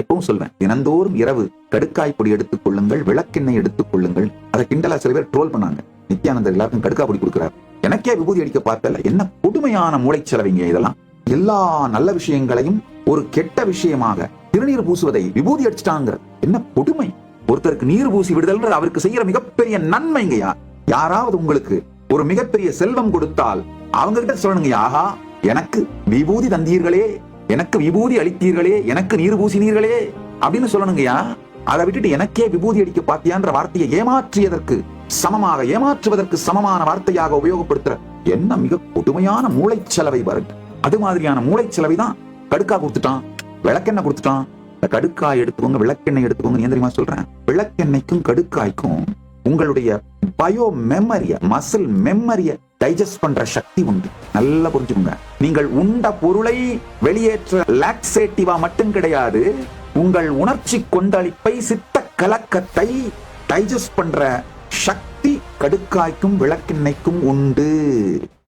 நான் எப்பவும் சொல்வேன், தினந்தோறும் இரவு கடுக்காய் பொடி எடுத்துக் கொள்ளுங்கள், விளக்கெண்ணெய் எடுத்துக் கொள்ளுங்கள். அதை கிண்டலா சில பேர் ட்ரோல் பண்ணாங்க. நித்யானந்தர் எல்லாருக்கும் கடுக்கா பொடி கொடுக்கிறார், எனக்கே விபூதி அடிக்க பார்த்தல. என்ன கொடுமையான மூளைச்சலவைங்க இதெல்லாம். எல்லா நல்ல விஷயங்களையும் ஒரு கெட்ட விஷயமாக திருநீர் பூசுவதை விபூதி அடிச்சிட்டாங்க. என்ன கொடுமை. ஒருத்தருக்கு நீர் பூசி விடுதல் அவருக்கு செய்யற மிகப்பெரிய நன்மைங்கய்யா. யாராவது உங்களுக்கு ஒரு மிகப்பெரிய செல்வம் கொடுத்தால் அவங்க கிட்ட சொல்லணுங்க, ஆஹா எனக்கு விபூதி தந்தீர்களே, எனக்கு விபூதி அளித்தீர்களே, எனக்கு நீர் பூசினீர்களே அப்படின்னு சொல்லணுங்கய்யா. அதை விட்டுட்டு எனக்கே விபூதி அடிக்க பாத்தியான்ற வார்த்தையை ஏமாற்றியதற்கு சமமாக, ஏமாற்றுவதற்கு சமமான வார்த்தையாக உபயோகப்படுத்துற என்ன மிக கொடுமையான மூளைச்சலவை பாருங்க. அது மாதிரியான மூளைச்சலவை தான் கடுக்கா கொடுத்துட்டான், விளக்கெண்ணெய் கொடுத்துட்டான். இந்த கடுக்காய் எடுத்துக்கோங்க, விளக்கெண்ணெய் எடுத்துக்கோங்க. ஏன் தெரியுமா சொல்றேன்? விளக்கெண்ணெய்க்கும் கடுக்காய்க்கும் உங்களுடைய பயோ மெமரிய, மசில் மெமரிய டைஜஸ்ட் பண்ற சக்தி உண்டு. நல்லா புரிஞ்சுக்கோங்க. நீங்கள் உண்ட பொருளை வெளியேற்ற லாக்ஸேட்டிவா மட்டும் கிடையாது, உங்கள் உணர்ச்சி கொந்தளிப்பை, சித்த கலக்கத்தை டைஜஸ்ட் பண்ற சக்தி கடுக்காய்க்கும் விளக்கெண்ணெய்க்கும் உண்டு.